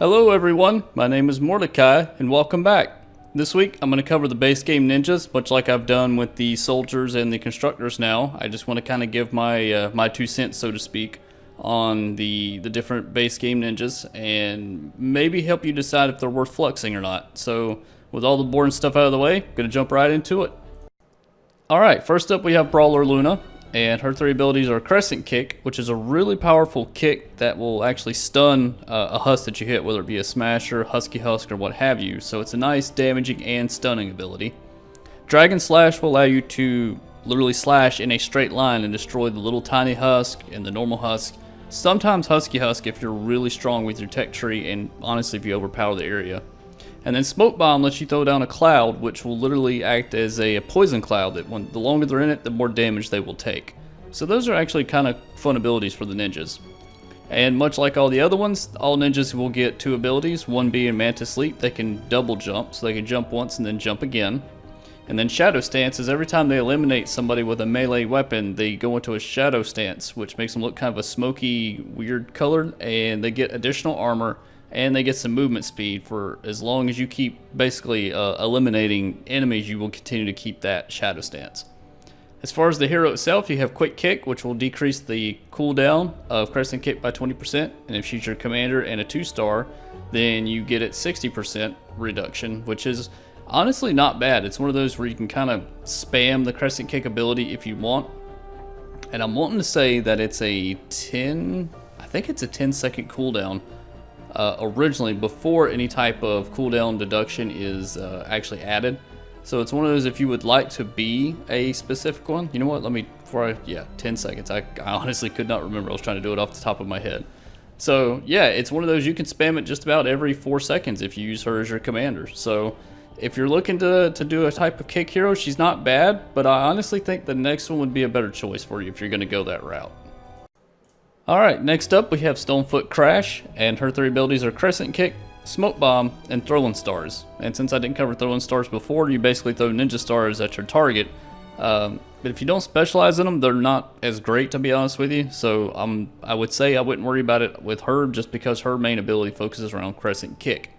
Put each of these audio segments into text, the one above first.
Hello everyone, my name is Mordecai and welcome back. This week I'm going to cover the base game ninjas, much like I've done with the soldiers and the constructors now. I just want to kind of give my 2 cents, so to speak, on the different base game ninjas and maybe help you decide if they're worth fluxing or not. So with all the boring stuff out of the way, I'm going to jump right into it. Alright, first up we have Brawler Luna. And her 3 abilities are Crescent Kick, which is a really powerful kick that will actually stun a husk that you hit, whether it be a smasher, husky husk, or what have you. So it's a nice damaging and stunning ability. Dragon Slash will allow you to literally slash in a straight line and destroy the little tiny husk and the normal husk. Sometimes husky husk if you're really strong with your tech tree and honestly if you overpower the area. And then Smoke Bomb lets you throw down a cloud, which will literally act as a poison cloud that the longer they're in it, the more damage they will take. So those are actually kind of fun abilities for the ninjas. And much like all the other ones, all ninjas will get 2 abilities, one being Mantis Leap. They can double jump, so they can jump once and then jump again. And then Shadow Stance is every time they eliminate somebody with a melee weapon, they go into a Shadow Stance, which makes them look kind of a smoky, weird color, and they get additional armor. And they get some movement speed for as long as you keep basically eliminating enemies, you will continue to keep that Shadow Stance. As far as the hero itself, you have Quick Kick, which will decrease the cooldown of Crescent Kick by 20%. And if she's your commander and a 2-star, then you get it 60% reduction, which is honestly not bad. It's one of those where you can kind of spam the Crescent Kick ability if you want. And I'm wanting to say that it's a 10-second cooldown. Originally before any type of cooldown deduction is actually added. So it's one of those, if you would like to be a specific one, you know what, 10 seconds. I honestly could not remember. I was trying to do it off the top of my head. So yeah, it's one of those you can spam it just about every 4 seconds if you use her as your commander. So if you're looking to do a type of kick hero, she's not bad, but I honestly think the next one would be a better choice for you if you're going to go that route. Alright, next up we have Stonefoot Crash, and her 3 abilities are Crescent Kick, Smoke Bomb, and Throwing Stars. And since I didn't cover Throwing Stars before, you basically throw Ninja Stars at your target. But if you don't specialize in them, they're not as great, to be honest with you. So I would say I wouldn't worry about it with her, just because her main ability focuses around Crescent Kick.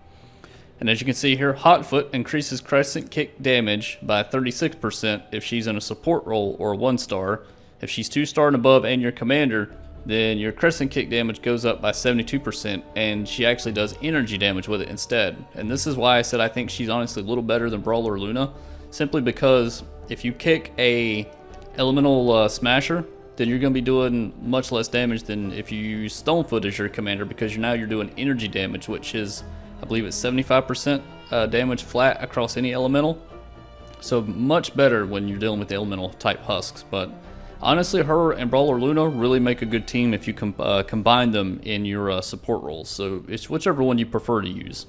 And as you can see here, Hotfoot increases Crescent Kick damage by 36% if she's in a support role or a 1-star. If she's 2-star and above and your commander, then your Crescent Kick damage goes up by 72%, and she actually does energy damage with it instead. And this is why I said I think she's honestly a little better than Brawler Luna, simply because if you kick a elemental smasher, then you're going to be doing much less damage than if you use Stonefoot as your commander, because now you're doing energy damage, which is, I believe it's 75% damage flat across any elemental. So much better when you're dealing with the elemental type husks. But honestly, her and Brawler Luna really make a good team if you combine them in your support roles. So it's whichever one you prefer to use.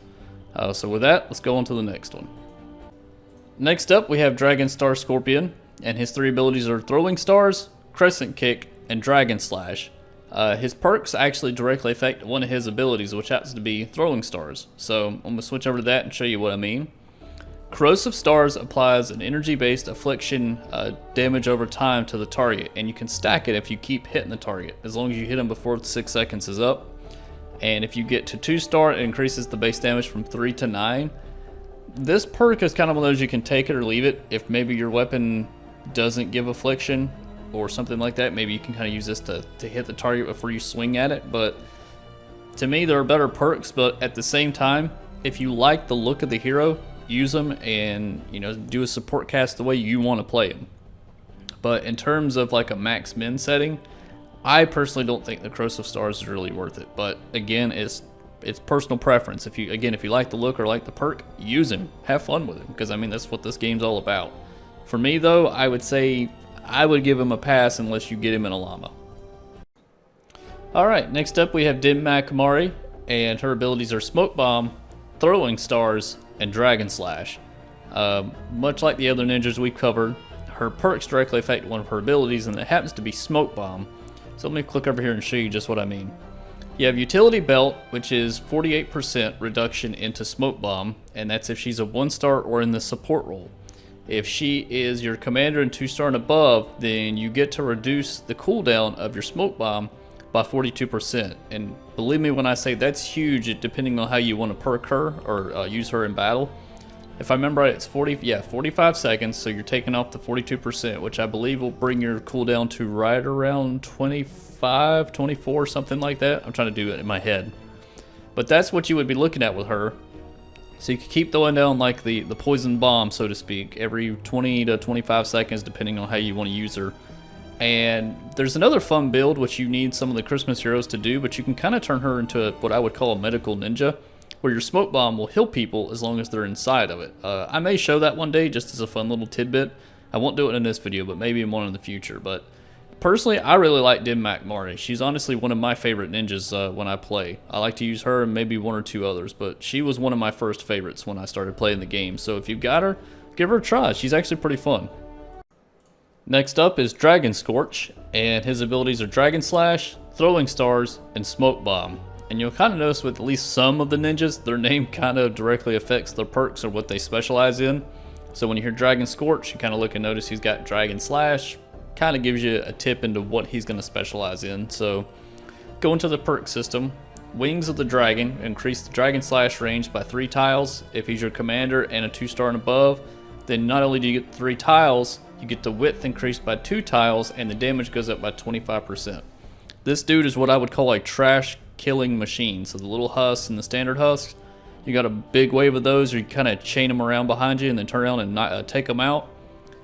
So with that, let's go on to the next one. Next up, we have Dragon Star Scorpion, and his 3 abilities are Throwing Stars, Crescent Kick, and Dragon Slash. His perks actually directly affect one of his abilities, which happens to be Throwing Stars. So I'm going to switch over to that and show you what I mean. Corrosive Stars applies an energy-based affliction damage over time to the target, and you can stack it if you keep hitting the target, as long as you hit them before 6 seconds is up. And if you get to 2-star, it increases the base damage from 3 to 9. This perk is kind of one of those you can take it or leave it. If maybe your weapon doesn't give affliction or something like that, maybe you can kind of use this to hit the target before you swing at it. But to me, there are better perks, but at the same time, if you like the look of the hero, use them and, you know, do a support cast the way you want to play them. But in terms of like a max min setting, I personally don't think the Corrosive Stars is really worth it. But again, it's personal preference. If you like the look or like the perk, use him, have fun with him, because I mean that's what this game's all about. For me though, I would say I would give him a pass unless you get him in a llama. Alright, next up we have Mak Mari, and her abilities are Smoke Bomb, Throwing Stars, and Dragon Slash. Much like the other ninjas we covered, her perks directly affect one of her abilities, and it happens to be Smoke Bomb. So let me click over here and show you just what I mean. You have Utility Belt, which is 48% reduction into Smoke Bomb, and that's if she's a 1-star or in the support role. If she is your commander and 2-star and above, then you get to reduce the cooldown of your Smoke Bomb by 42%. And believe me when I say that's huge, depending on how you want to perk her or use her in battle. If I remember right, it's 45 seconds, so you're taking off the 42%, which I believe will bring your cooldown to right around 25, 24, something like that. I'm trying to do it in my head. But that's what you would be looking at with her. So you can keep throwing down like the poison bomb, so to speak, every 20 to 25 seconds, depending on how you want to use her. And there's another fun build, which you need some of the Christmas heroes to do, but you can kind of turn her into what I would call a medical ninja, where your smoke bomb will heal people as long as they're inside of it. I may show that one day just as a fun little tidbit. I won't do it in this video, but maybe in one in the future. But personally, I really like Mak Mari. She's honestly one of my favorite ninjas when I play. I like to use her and maybe one or two others, but she was one of my first favorites when I started playing the game. So if you've got her, give her a try. She's actually pretty fun. Next up is Dragon Scorch, and his abilities are Dragon Slash, Throwing Stars, and Smoke Bomb. And you'll kind of notice with at least some of the ninjas, their name kind of directly affects their perks or what they specialize in. So when you hear Dragon Scorch, you kind of look and notice he's got Dragon Slash. Kind of gives you a tip into what he's going to specialize in. So go into the perk system. Wings of the Dragon increase the Dragon Slash range by 3 tiles. If he's your commander and a 2-star and above, then not only do you get 3 tiles, you get the width increased by 2 tiles and the damage goes up by 25%. This dude is what I would call a trash killing machine. So the little husks and the standard husks, you got a big wave of those, or you kind of chain them around behind you and then turn around and take them out.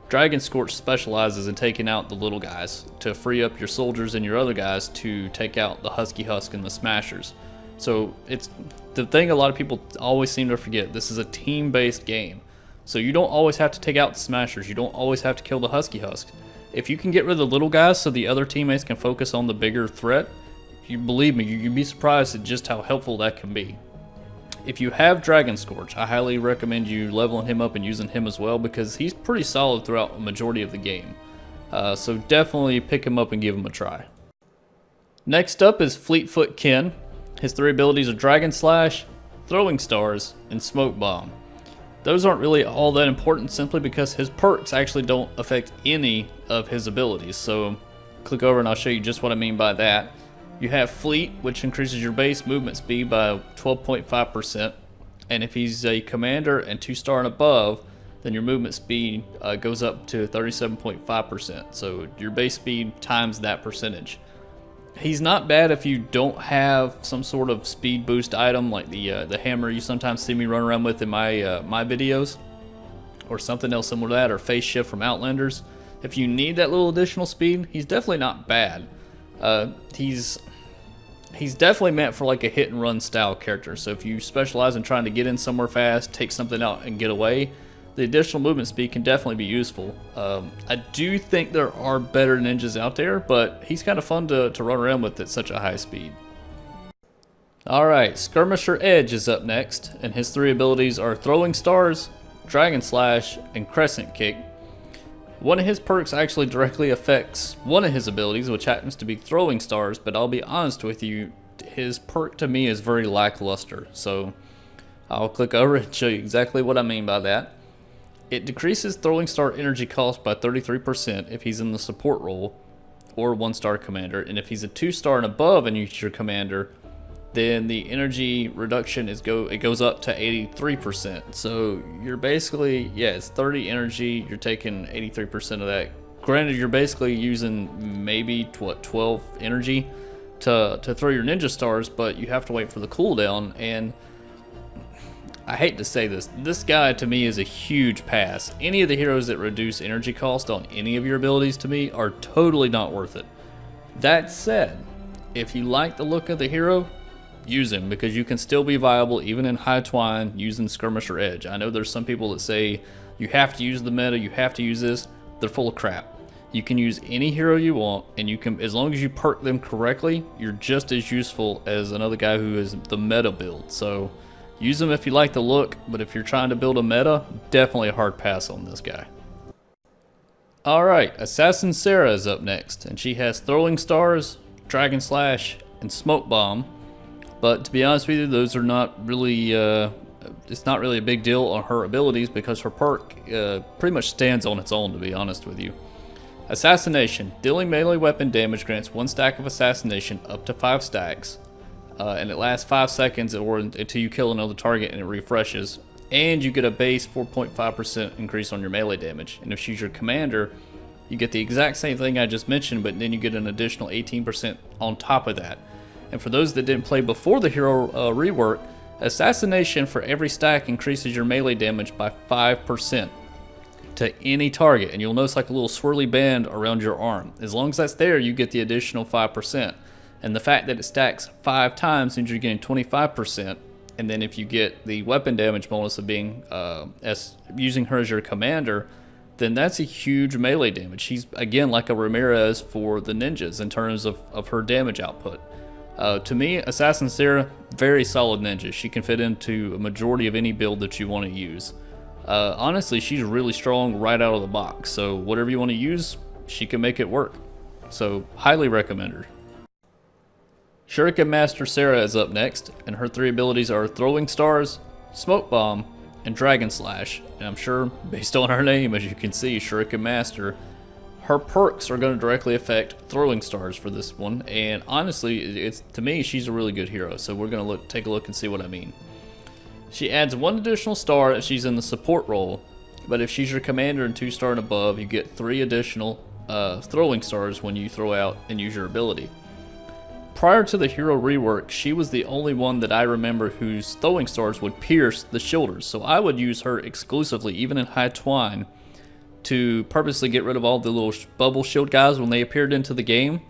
Dragon Scorch specializes in taking out the little guys to free up your soldiers and your other guys to take out the husky husk and the smashers. So it's the thing a lot of people always seem to forget. This is a team-based game. So you don't always have to take out the smashers. You don't always have to kill the husky husks. If you can get rid of the little guys so the other teammates can focus on the bigger threat, you believe me, you'd be surprised at just how helpful that can be. If you have Dragon Scorch, I highly recommend you leveling him up and using him as well, because he's pretty solid throughout a majority of the game. So definitely pick him up and give him a try. Next up is Fleetfoot Ken. His 3 abilities are Dragon Slash, Throwing Stars, and Smoke Bomb. Those aren't really all that important simply because his perks actually don't affect any of his abilities. So click over and I'll show you just what I mean by that. You have Fleet, which increases your base movement speed by 12.5%. And if he's a commander and 2-star and above, then your movement speed goes up to 37.5%. So your base speed times that percentage. He's not bad if you don't have some sort of speed boost item like the hammer you sometimes see me run around with in my videos, or something else similar to that, or face shift from Outlanders. If you need that little additional speed, he's definitely not bad. He's definitely meant for like a hit and run style character. So if you specialize in trying to get in somewhere fast, take something out and get away, the additional movement speed can definitely be useful. I do think there are better ninjas out there, but he's kind of fun to run around with at such a high speed. Alright, Skirmisher Edge is up next, and his 3 abilities are Throwing Stars, Dragon Slash, and Crescent Kick. One of his perks actually directly affects one of his abilities, which happens to be Throwing Stars, but I'll be honest with you, his perk to me is very lackluster. So I'll click over and show you exactly what I mean by that. It decreases Throwing Star energy cost by 33% if he's in the support role or 1-star commander, and if he's a 2-star and above and you're your commander, then the energy reduction it goes up to 83%. So you're basically, it's 30 energy, you're taking 83% of that. Granted, you're basically using maybe 12 energy to throw your ninja stars, but you have to wait for the cooldown. And I hate to say this guy to me is a huge pass. Any of the heroes that reduce energy cost on any of your abilities to me are totally not worth it. That said, if you like the look of the hero, use him, because you can still be viable even in high twine using Skirmisher Edge. I know there's some people that say you have to use the meta, you have to use this. They're full of crap. You can use any hero you want, and you can, as long as you perk them correctly, you're just as useful as another guy who is the meta build. So use them if you like the look, but if you're trying to build a meta, definitely a hard pass on this guy. Alright, Assassin Sarah is up next, and she has Throwing Stars, Dragon Slash, and Smoke Bomb. But to be honest with you, those are not really, it's not really a big deal on her abilities, because her perk pretty much stands on its own, to be honest with you. Assassination. Dealing melee weapon damage grants 1 stack of assassination up to 5 stacks. And it lasts 5 seconds or until you kill another target and it refreshes. And you get a base 4.5% increase on your melee damage. And if she's your commander, you get the exact same thing I just mentioned, but then you get an additional 18% on top of that. And for those that didn't play before the hero rework, assassination for every stack increases your melee damage by 5% to any target. And you'll notice like a little swirly band around your arm. As long as that's there, you get the additional 5%. And the fact that it stacks 5 times means you're getting 25%. And then if you get the weapon damage bonus of being using her as your commander, then that's a huge melee damage. She's again like a Ramirez for the ninjas in terms of her damage output. To me, Assassin Sarah, very solid ninja. She can fit into a majority of any build that you want to use. Honestly, she's really strong right out of the box. So whatever you want to use, she can make it work. So highly recommend her. Shuriken Master Sarah is up next, and her 3 abilities are Throwing Stars, Smoke Bomb, and Dragon Slash. And I'm sure, based on her name, as you can see, Shuriken Master, her perks are going to directly affect Throwing Stars for this one. And honestly, to me, she's a really good hero. So we're going to take a look and see what I mean. She adds 1 additional star if she's in the support role, but if she's your commander and 2-star and above, you get 3 additional Throwing Stars when you throw out and use your ability. Prior to the hero rework, she was the only one that I remember whose Throwing Stars would pierce the shoulders, so I would use her exclusively, even in High Twine, to purposely get rid of all the little bubble shield guys when they appeared into the game.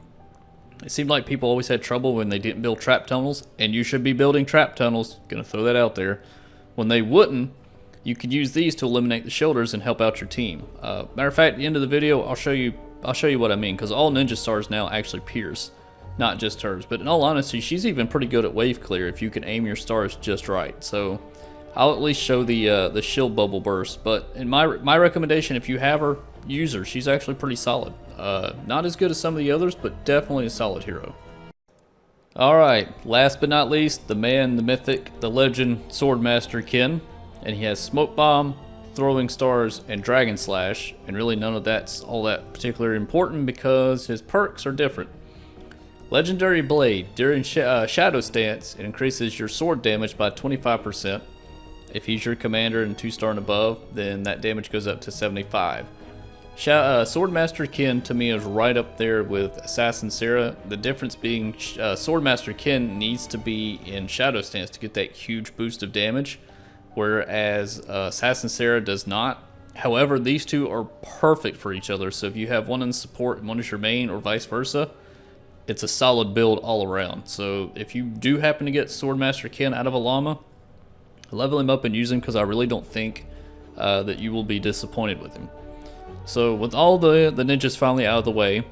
It seemed like people always had trouble when they didn't build trap tunnels, and you should be building trap tunnels, gonna throw that out there. When they wouldn't, you could use these to eliminate the shoulders and help out your team. Matter of fact, at the end of the video, I'll show you what I mean, because all ninja stars now actually pierce. Not just hers, but in all honesty, she's even pretty good at wave clear if you can aim your stars just right. So I'll at least show the shield bubble burst. But in my recommendation, if you have her, use her. She's actually pretty solid. Not as good as some of the others, but definitely a solid hero. All right, last but not least, the man, the mythic, the legend, Swordmaster Ken, and he has Smoke Bomb, Throwing Stars, and Dragon Slash. And really, none of that's all that particularly important because his perks are different. Legendary Blade. During Shadow Stance, it increases your sword damage by 25%. If he's your commander and 2-star and above, then that damage goes up to 75. Swordmaster Ken to me is right up there with Assassin Sarah. The difference being Swordmaster Ken needs to be in Shadow Stance to get that huge boost of damage, whereas Assassin Sarah does not. However, these two are perfect for each other, so if you have one in support and one is your main or vice versa, it's a solid build all around. So if you do happen to get Swordmaster Ken out of a llama, level him up and use him, because I really don't think that you will be disappointed with him. So with all the ninjas finally out of the way,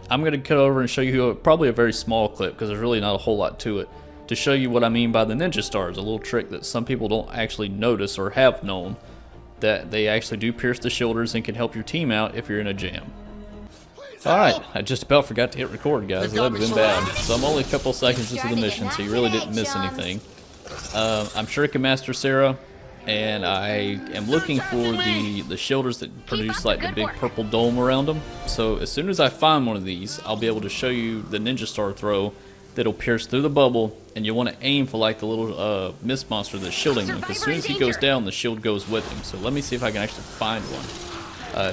I'm going to cut over and show you probably a very small clip, because there's really not a whole lot to it, to show you what I mean by the ninja stars, a little trick that some people don't actually notice or have known, that they actually do pierce the shoulders and can help your team out if you're in a jam. Alright, I just about forgot to hit record, guys. That would have been bad. So I'm only a couple seconds into the mission, so you really didn't miss anything. I'm Shuriken Master Sarah, and I am looking for the shoulders that produce like the big purple dome around them. So as soon as I find one of these, I'll be able to show you the ninja star throw that'll pierce through the bubble, and you want to aim for like the little mist monster that's shielding him, because as soon as he goes down, the shield goes with him. So let me see if I can actually find one.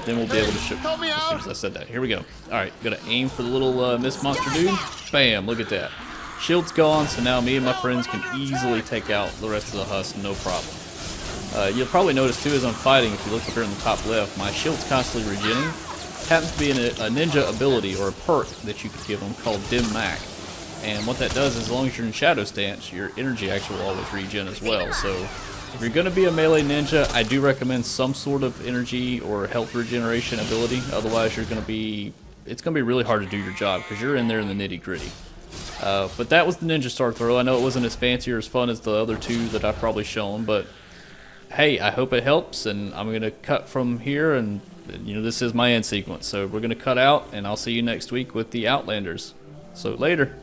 Then we'll be able to shoot as soon as I said that. Here we go. Alright, gotta aim for the little mist monster dude. Bam, look at that. Shield's gone, so now me and my friends can easily take out the rest of the husk, no problem. You'll probably notice too as I'm fighting, if you look up here in the top left, my shield's constantly regenerating. It happens to be a ninja ability or a perk that you could give them called Dim Mak. And what that does is as long as you're in Shadow Stance, your energy actually will always regen as well. So if you're going to be a melee ninja, I do recommend some sort of energy or health regeneration ability. Otherwise, it's going to be really hard to do your job because you're in there in the nitty gritty. But that was the ninja star throw. I know it wasn't as fancy or as fun as the other two that I've probably shown, but hey, I hope it helps. And I'm going to cut from here, and this is my end sequence. So we're going to cut out, and I'll see you next week with the Outlanders. So later.